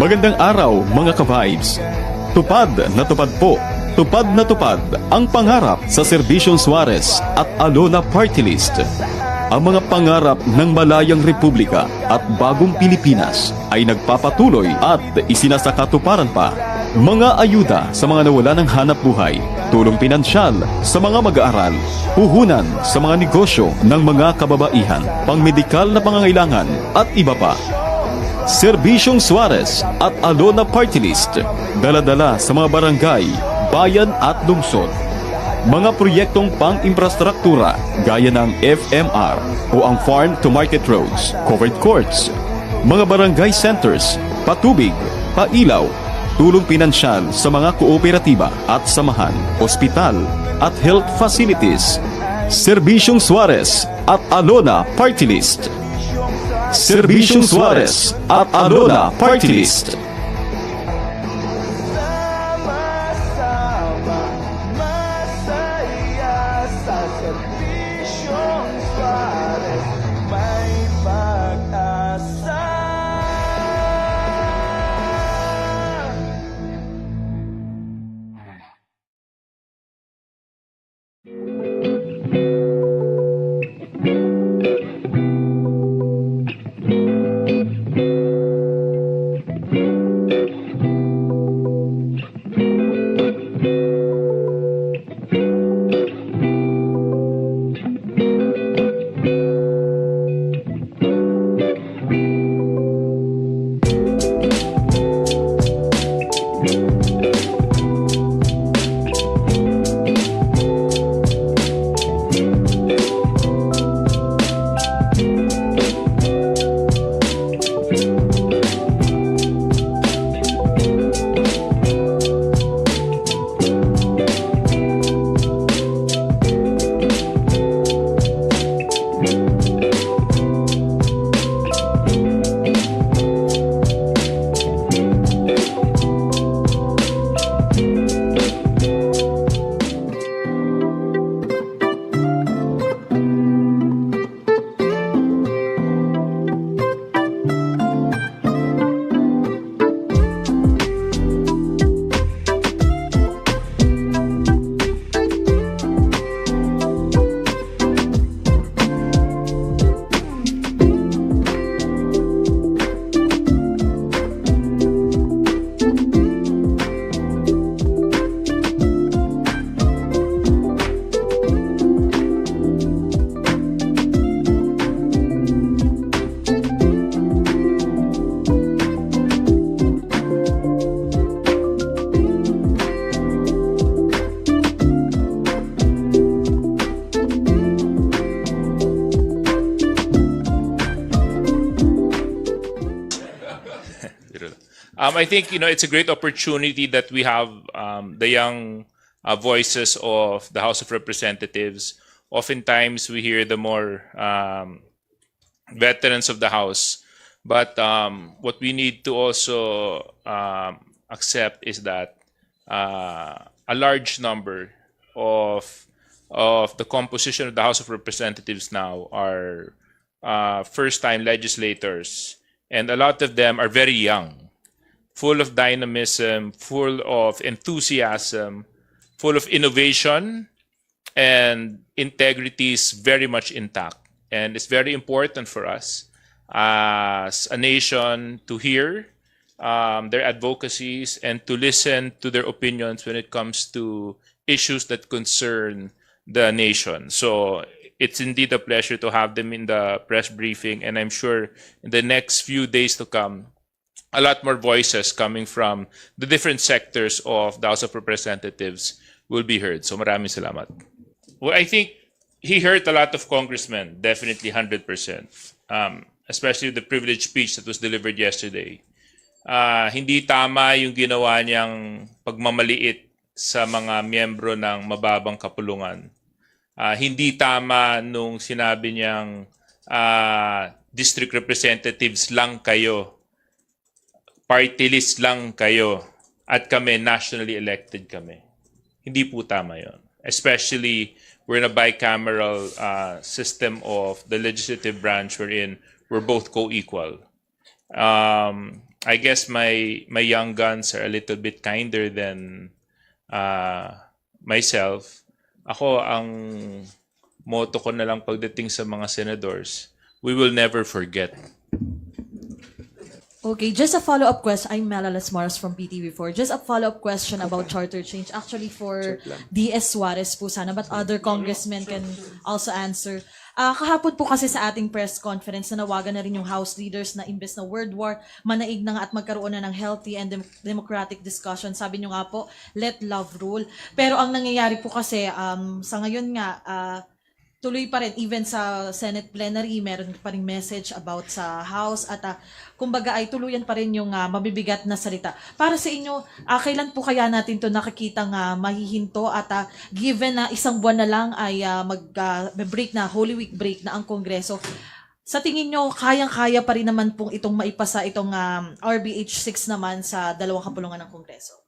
Magandang araw mga ka-vibes. Tupad na tupad po. Tupad na tupad ang pangarap sa Serbisyong Suarez at Alona Party List. Ang mga pangarap ng malayang republika at bagong Pilipinas ay nagpapatuloy at isinasakatuparan pa. Mga ayuda sa mga nawala ng hanap buhay, tulong pinansyal sa mga mag-aaral, puhunan sa mga negosyo ng mga kababaihan, pangmedikal na pangangailangan at iba pa. Serbisyong Suarez at Alona Party List, dala-dala sa mga barangay, bayan at lungsod. Mga proyektong pang-infrastruktura gaya ng FMR o ang Farm to Market Roads, Covered Courts, mga barangay centers, patubig, pailaw, tulong pinansyal sa mga kooperatiba at samahan, ospital at health facilities. Serbisyong Suarez at Alona Party List. Serbisyong Suarez at Alona Party List. Serbisyong Suarez, may pag-asa. I think it's a great opportunity that we have the young voices of the House of Representatives. Oftentimes we hear the more veterans of the House, but what we need to also accept is that a large number of the composition of the House of Representatives now are first-time legislators, and a lot of them are very young, full of dynamism, full of enthusiasm, full of innovation, and integrity is very much intact. And it's very important for us as a nation to hear their advocacies and to listen to their opinions when it comes to issues that concern the nation. So it's indeed a pleasure to have them in the press briefing, and I'm sure in the next few days to come, a lot more voices coming from the different sectors of the House of Representatives will be heard. So maraming salamat. Well, I think he heard a lot of congressmen, definitely 100%, especially the privileged speech that was delivered yesterday. Hindi tama yung ginawa niyang pagmamaliit sa mga miyembro ng mababang kapulungan. Hindi tama nung sinabi niyang district representatives lang kayo, party list lang kayo, at kami nationally elected kami. Hindi po tama yon. Especially we're in a bicameral system of the legislative branch wherein we're both co-equal. I guess my young guns are a little bit kinder than myself. Ako, ang motto ko na lang pagdating sa mga senadors, we will never forget. Okay, just a follow-up question. I'm Melala Mars from PTV4. Just a follow-up question about charter change. Actually, for DS Suarez po sana, but other congressmen can also answer. Kahapon po kasi sa ating press conference, nawagan na rin yung House leaders na imbes na word war, manaig na nga at magkaroon na ng healthy and democratic discussion. Sabi nyo nga po, let love rule. Pero ang nangyayari po kasi, sa ngayon nga, tuloy pa rin, even sa Senate plenary, meron pa rin message about sa House at kumbaga ay tuluyan pa rin yung mabibigat na salita. Para sa inyo, kailan po kaya natin to nakikitang mahihinto at given na isang buwan na lang ay mag-break na, Holy Week break na ang Kongreso, sa tingin nyo, kayang-kaya pa rin naman pong itong maipasa itong RBH 6 naman sa dalawang kapulungan ng Kongreso?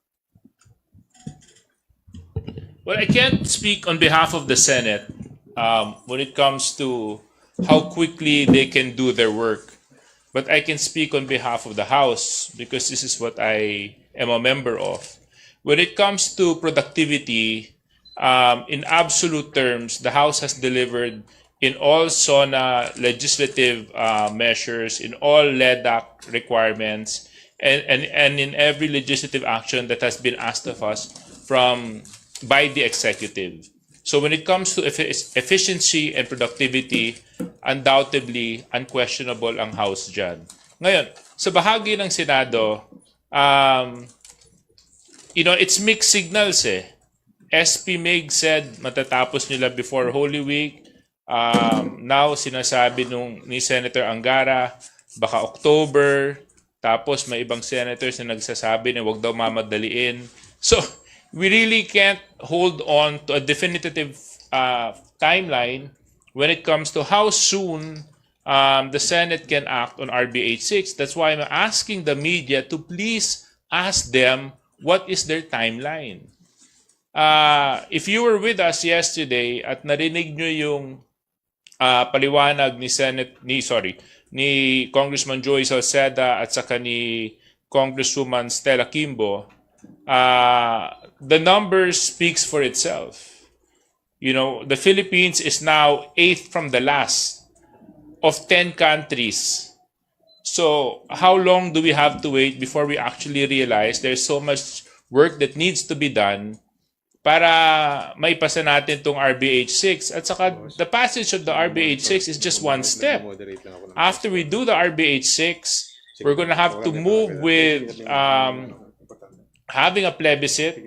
Well, I can't speak on behalf of the Senate when it comes to how quickly they can do their work. But I can speak on behalf of the House because this is what I am a member of. When it comes to productivity, in absolute terms, the House has delivered in all SONA legislative measures, in all LEDAC requirements, and in every legislative action that has been asked of us by the executive. So when it comes to efficiency and productivity, undoubtedly, unquestionable ang House dyan. Ngayon, sa bahagi ng Senado, it's mixed signals eh. SP Mig said matatapos nila before Holy Week. Now, sinasabi ni Senator Angara, baka October. Tapos may ibang senators na nagsasabi na wag daw mamadaliin. So, we really can't hold on to a definitive timeline when it comes to how soon the Senate can act on RBH 6. That's why I'm asking the media to please ask them what is their timeline. If you were with us yesterday at narinig nyo yung paliwanag ni Congressman Joey Salceda at saka ni Congresswoman Stella Kimbo, the numbers speaks for itself. The Philippines is now 8th from the last of 10 countries. So how long do we have to wait before we actually realize there's so much work that needs to be done para maipasa natin tong RBH 6? At saka the passage of the RBH 6 is just one step. After we do the RBH 6, we're going to have to move with having a plebiscite.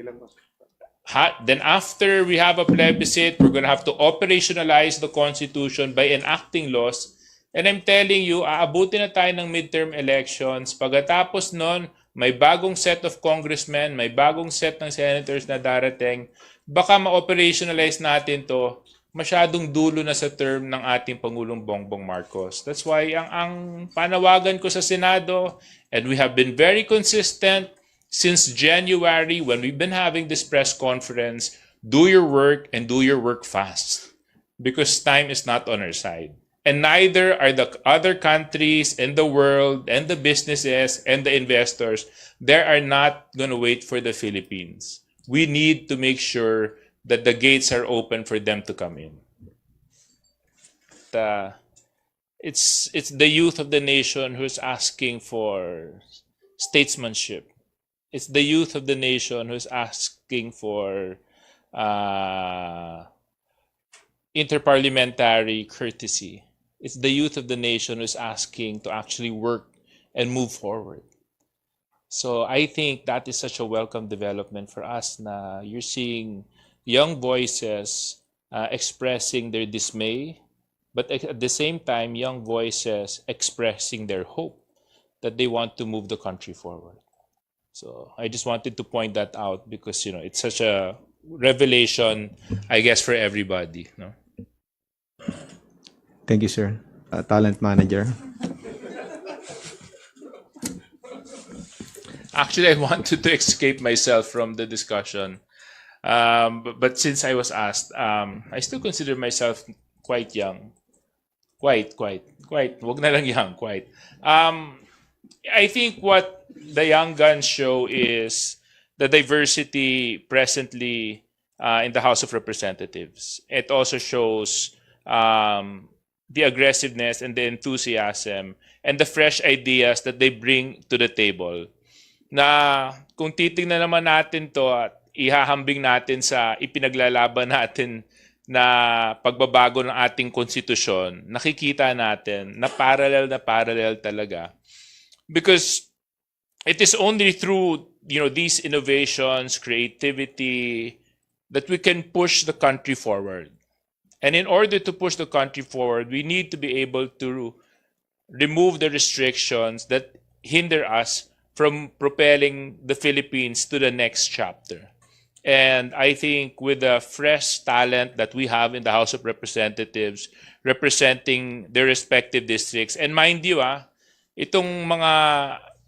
Then after we have a plebiscite, we're going to have to operationalize the Constitution by enacting laws. And I'm telling you, aabutin na tayo ng midterm elections. Pagkatapos nun, may bagong set of congressmen, may bagong set ng senators na darating. Baka ma-operationalize natin to, masyadong dulo na sa term ng ating Pangulong Bongbong Marcos. That's why ang panawagan ko sa Senado, and we have been very consistent since January when we've been having this press conference, do your work and do your work fast because time is not on our side. And neither are the other countries in the world and the businesses and the investors. They are not going to wait for the Philippines. We need to make sure that the gates are open for them to come in. It's the youth of the nation who's asking for statesmanship. It's the youth of the nation who's asking for interparliamentary courtesy. It's the youth of the nation who's asking to actually work and move forward. So I think that is such a welcome development for us na you're seeing young voices expressing their dismay, but at the same time, young voices expressing their hope that they want to move the country forward. So I just wanted to point that out because, it's such a revelation, I guess, for everybody. No? Thank you, sir. Talent manager. Actually, I wanted to escape myself from the discussion. But since I was asked, I still consider myself quite young. Quite. Wag na lang young, quite. I think what the Young Guns show is the diversity presently in the House of Representatives. It also shows the aggressiveness and the enthusiasm and the fresh ideas that they bring to the table. Na kung titingnan naman natin to at ihahambing natin sa ipinaglalaban natin na pagbabago ng ating konstitusyon, nakikita natin na parallel talaga. Because it is only through these innovations, creativity, that we can push the country forward. And in order to push the country forward, we need to be able to remove the restrictions that hinder us from propelling the Philippines to the next chapter. And I think with the fresh talent that we have in the House of Representatives representing their respective districts, and mind you, itong mga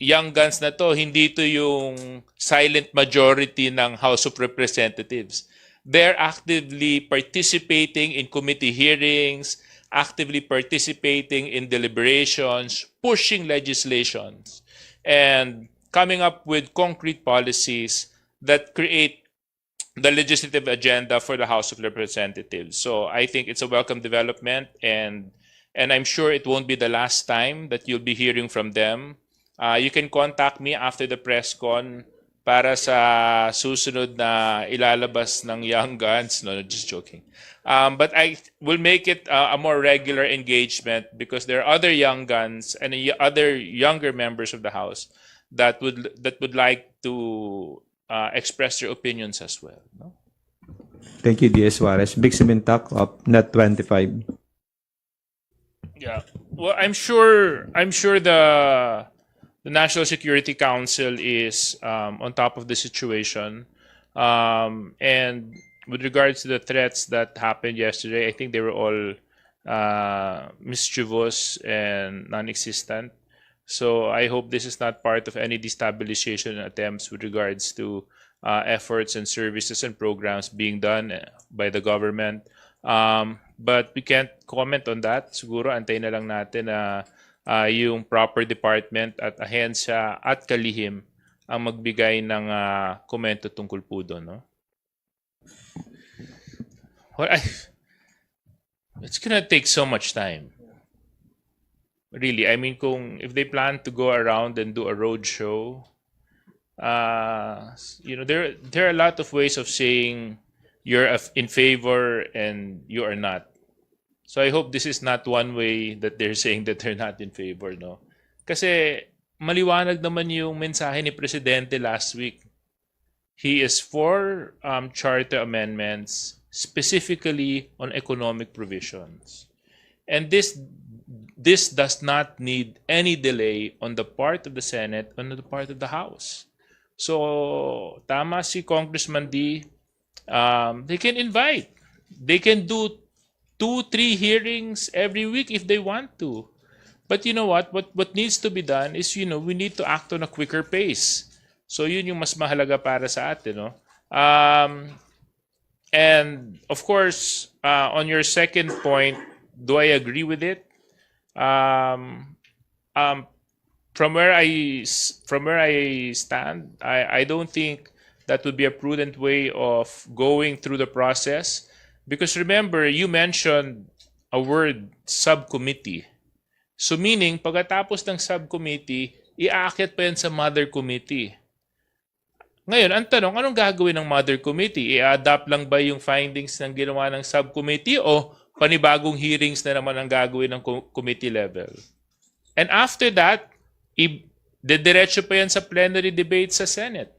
young guns na to, hindi to yung silent majority ng House of Representatives. They're actively participating in committee hearings, actively participating in deliberations, pushing legislations, and coming up with concrete policies that create the legislative agenda for the House of Representatives. So I think it's a welcome development, and I'm sure it won't be the last time that you'll be hearing from them. You can contact me after the press con para sa susunod na ilalabas ng Young Guns. No, just joking. But I will make it a more regular engagement because there are other Young Guns and other younger members of the House that would like to express their opinions as well. No? Thank you, DS Suarez. Big Simintak of Net 25. Yeah. Well, I'm sure the National Security Council is on top of the situation. And with regards to the threats that happened yesterday, I think they were all mischievous and non-existent. So I hope this is not part of any destabilization attempts with regards to efforts and services and programs being done by the government. But we can't comment on that. Siguro antayin na lang natin na yung proper department at ahensya at kalihim ang magbigay ng komento tungkol po doon. No? Well, it's gonna take so much time. Really, I mean, if they plan to go around and do a road show, there are a lot of ways of saying you're in favor and you are not. So I hope this is not one way that they're saying that they're not in favor, no? Kasi maliwanag naman yung mensahe ni Presidente last week. He is for charter amendments specifically on economic provisions. And this does not need any delay on the part of the Senate, on the part of the House. So, tama si Congressman D. They can invite. They can do 2-3 hearings every week if they want to. But you know what? What needs to be done is, we need to act on a quicker pace. So, yun yung mas mahalaga para sa atin, no? And, of course, on your second point, do I agree with it? From where I stand, I don't think that would be a prudent way of going through the process, because remember, you mentioned a word, subcommittee. So meaning, pagkatapos ng subcommittee, iaakit pa yan sa mother committee. Ngayon, ang tanong, anong gagawin ng mother committee? I-adapt lang ba yung findings ng ginawa ng subcommittee o panibagong hearings na naman ang gagawin ng committee level? And after that, diretso pa yan sa plenary debate sa Senate.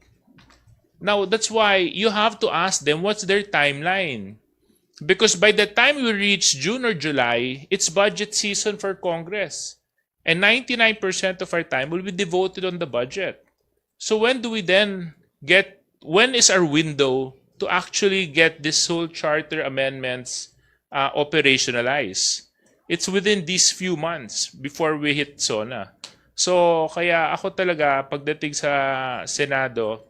Now, that's why you have to ask them what's their timeline. Because by the time we reach June or July, it's budget season for Congress. And 99% of our time will be devoted on the budget. So when is our window to actually get this whole charter amendments operationalized? It's within these few months before we hit SONA. So kaya ako talaga pagdating sa Senado,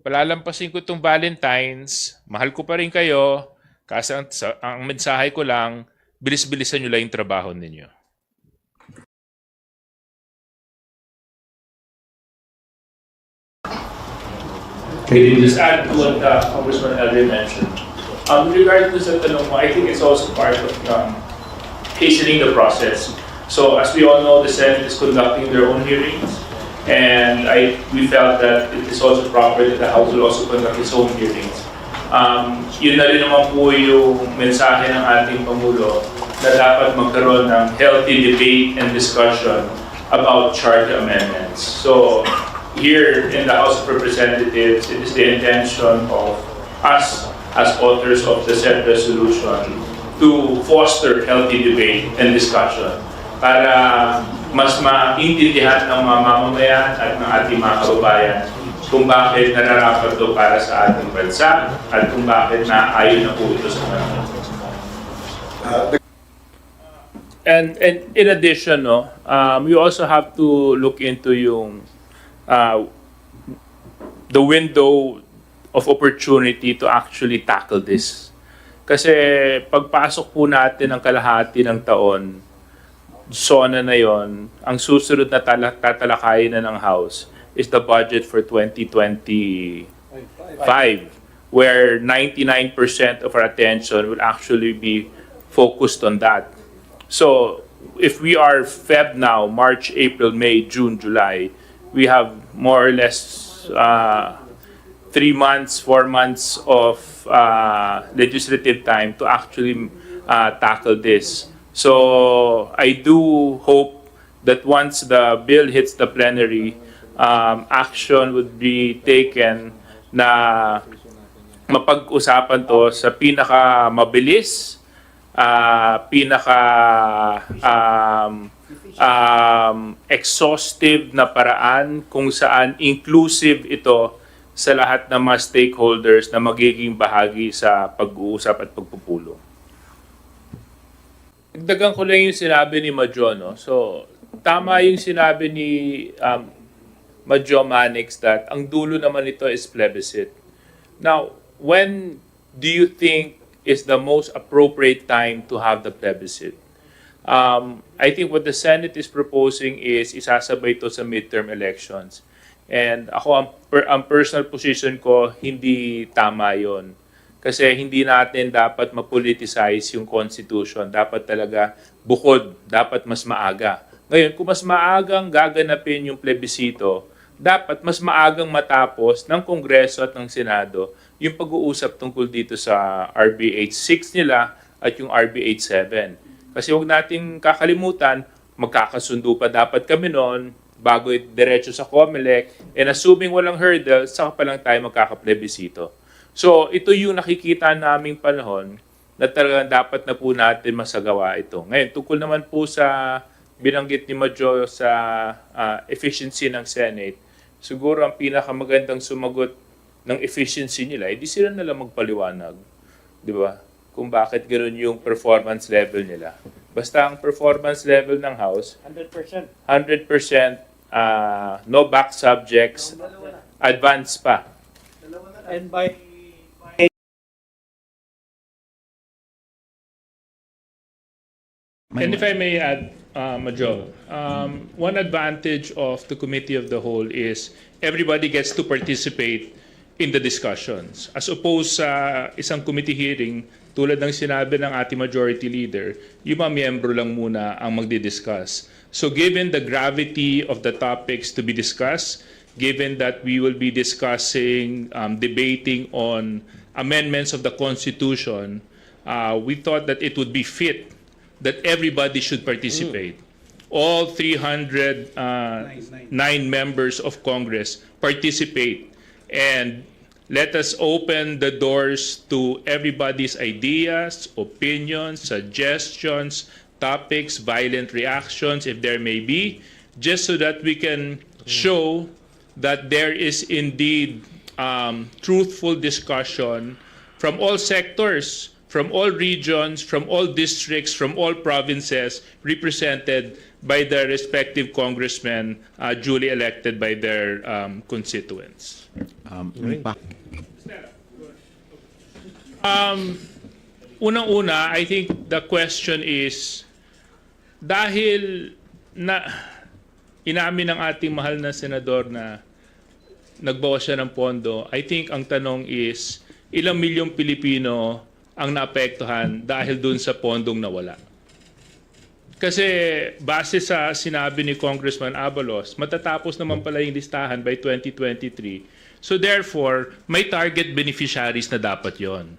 palalampasin ko itong Valentine's, mahal ko pa rin kayo, kasi ang mensahe ko lang, bilis-bilisan nyo lang yung trabaho ninyo. Can you just add to what Congressman Elry mentioned? With regard to sa tanong mo, I think it's also part of hastening the process. So as we all know, the Senate is conducting their own hearings, and we felt that it is also proper that the House will also conduct its own hearings. Yun na rin naman po yung mensahe ng ating Pangulo na dapat magkaroon ng healthy debate and discussion about charter amendments. So here in the House of Representatives, it is the intention of us as authors of the said resolution to foster healthy debate and discussion para mas maintindihan ng mga mamamayan at ng ating mga kababayan kung bakit nararapat ito para sa ating bansa at kung bakit naayon na po ito sa kanila. And in addition, we also have to look into yung the window of opportunity to actually tackle this. Kasi pagpasok po natin ng kalahati ng taon, zona na yon, ang susunod na tatalakayin na ng House is the budget for 2025, where 99% of our attention will actually be focused on that. So if we are Feb now, March, April, May, June, July, we have more or less 3 months, 4 months of legislative time to actually tackle this. So I do hope that once the bill hits the plenary, action would be taken na mapag-usapan to sa pinaka mabilis, pinaka exhaustive na paraan kung saan inclusive ito sa lahat ng mga stakeholders na magiging bahagi sa pag-uusap at pagpupulong. Dagdagan ko lang yung sinabi ni Madjo, no? So, tama yung sinabi ni Madjo Manix that ang dulo naman ito is plebiscite. Now, when do you think is the most appropriate time to have the plebiscite? I think what the Senate is proposing is isasabay ito sa midterm elections. And ako, ang personal position ko, hindi tama yon. Kasi hindi natin dapat mapoliticize yung Constitution. Dapat talaga bukod, dapat mas maaga. Ngayon, kung mas maagang gaganapin yung plebisito, dapat mas maagang matapos ng Kongreso at ng Senado yung pag-uusap tungkol dito sa RB 86 nila at yung RB 87. Kasi huwag nating kakalimutan, magkakasundo pa dapat kami noon bago diretso sa COMELEC, and assuming walang hurdle, saka pa lang tayo magkakaplebisito. So, ito yung nakikita naming panahon na talagang dapat na po natin masagawa ito. Ngayon, tungkol naman po sa binanggit ni Madjo sa efficiency ng Senate, siguro ang pinakamagandang sumagot ng efficiency nila, di sila nalang magpaliwanag. Di ba? Kung bakit ganoon yung performance level nila. Basta ang performance level ng House, 100%, no back subjects, advance pa. And by And if I may add, Madjo, one advantage of the Committee of the Whole is everybody gets to participate in the discussions. As opposed sa isang committee hearing, tulad ng sinabi ng ating majority leader, yung mga miyembro lang muna ang magdi-discuss. So given the gravity of the topics to be discussed, given that we will be discussing, debating on amendments of the Constitution, we thought that it would be fit that everybody should participate. All 309 members of Congress participate, and let us open the doors to everybody's ideas, opinions, suggestions, topics, violent reactions, if there may be, just so that we can show that there is indeed truthful discussion from all sectors, from all regions, from all districts, from all provinces, represented by their respective congressmen duly elected by their constituents. Unang-una, I think the question is, dahil na inamin ng ating mahal na senador na nagbawas siya ng pondo, I think ang tanong is, ilang milyong Pilipino ang naapektuhan dahil dun sa pondong nawala? Kasi base sa sinabi ni Congressman Abalos, matatapos naman pala yung listahan by 2023. So therefore, may target beneficiaries na dapat yon.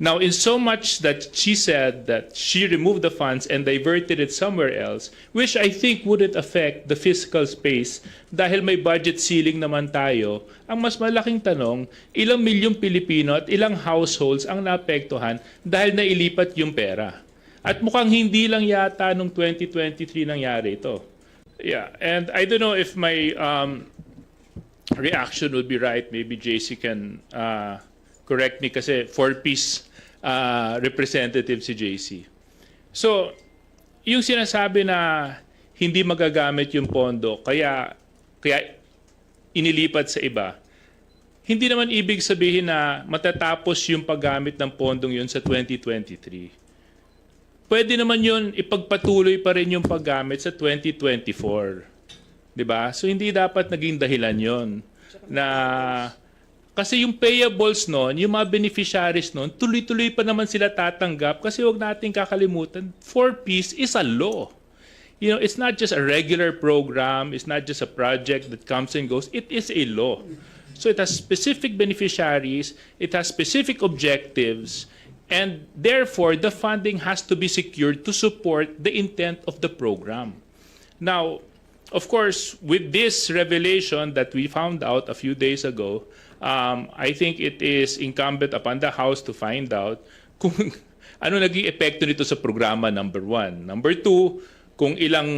Now, in so much that she said that she removed the funds and diverted it somewhere else, which I think wouldn't affect the fiscal space dahil may budget ceiling naman tayo, ang mas malaking tanong, ilang milyong Pilipino at ilang households ang naapektuhan dahil nailipat yung pera. At mukhang hindi lang yata nung 2023 nangyari ito. Yeah, and I don't know if my reaction would be right. Maybe JC can correct me kasi four-piece representative si JC. So, yung sinasabi na hindi magagamit yung pondo, kaya inilipat sa iba, hindi naman ibig sabihin na matatapos yung paggamit ng pondong yun sa 2023. Pwede naman yun, ipagpatuloy pa rin yung paggamit sa 2024. Diba? So, hindi dapat naging dahilan yon na kasi yung payables noon, yung mga beneficiaries noon, tuloy-tuloy pa naman sila tatanggap kasi huwag natin kakalimutan, 4Ps is a law. You know, it's not just a regular program, it's not just a project that comes and goes, it is a law. So it has specific beneficiaries, it has specific objectives, and therefore the funding has to be secured to support the intent of the program. Now, of course, with this revelation that we found out a few days ago, I think it is incumbent upon the House to find out kung ano naging epekto nito sa programa, number 1. Number 2, kung ilang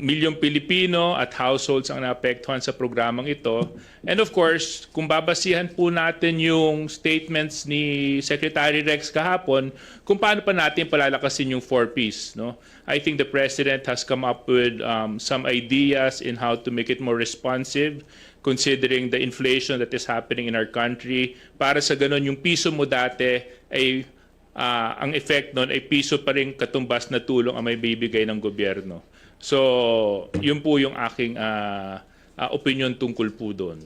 milyong Pilipino at households ang naapektuhan sa programang ito. And of course, kung babasihan po natin yung statements ni Secretary Rex kahapon, kung paano pa natin palalakasin yung 4Ps. No? I think the President has come up with some ideas in how to make it more responsive considering the inflation that is happening in our country. Para sa ganun, yung piso mo dati ay ang effect nun ay piso pa rin katumbas na tulong ang may bibigay ng gobyerno. So, yun po yung aking opinion tungkol po doon.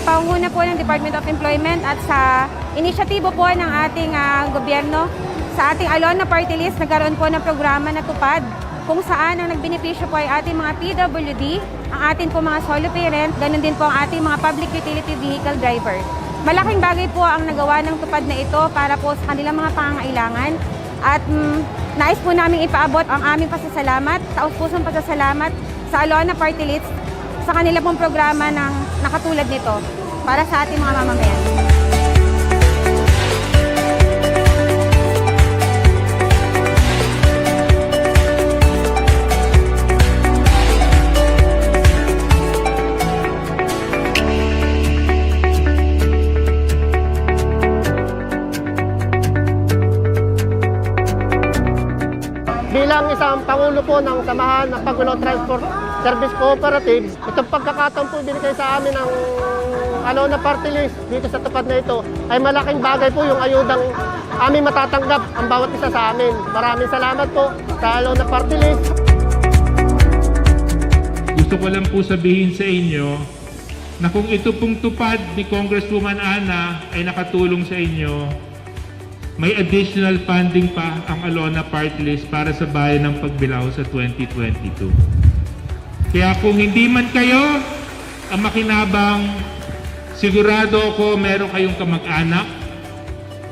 Pangunguna po ng Department of Employment at sa inisyatibo po ng ating gobyerno sa ating Alona Party List, nagkaroon po ng programa na tupad kung saan ang nagbenepisyo po ay ating mga PWD, ang ating po mga solo parent, ganun din po ang ating mga public utility vehicle driver. Malaking bagay po ang nagawa ng tupad na ito para po sa kanilang mga pangangailangan at nais po namin ipaabot ang aming pasasalamat, taus-pusong pasasalamat sa Alona Party List sa kanila pong programa ng nakatulad nito para sa ating mga mamamayan. Bilang isang pangulo po ng samahan ng Pangulo Transport Service Cooperative, itong pagkakataon po binigay sa amin ng Alona Party List dito sa tupad na ito ay malaking bagay po yung ayudang aming matatanggap ang bawat isa sa amin. Maraming salamat po sa Alona Party List. Gusto ko lang po sabihin sa inyo na kung ito pong tupad ni Congresswoman Ana ay nakatulong sa inyo, may additional funding pa ang Alona Party List para sa bayan ng Pagbilao sa 2022. Kaya kung hindi man kayo ang makinabang, sigurado ako meron kayong kamag-anak,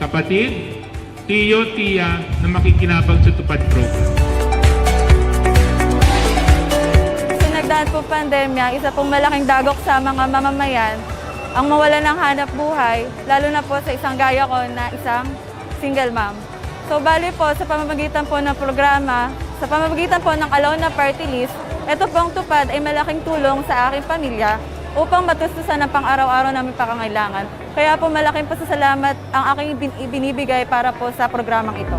kapatid, tiyo, tiya na makikinabang sa tupad program. Sa nagdaan po pandemya, isa pong malaking dagok sa mga mamamayan ang mawala ng hanap buhay, lalo na po sa isang gaya ko na isang single mom. So bali po sa pamamagitan po ng programa, sa pamamagitan po ng Alona Party List, ito pong tupad ay malaking tulong sa aking pamilya upang matustusan ang pang-araw-araw naming pangangailangan. Kaya po malaking pasasalamat ang aking ibinibigay para po sa programang ito.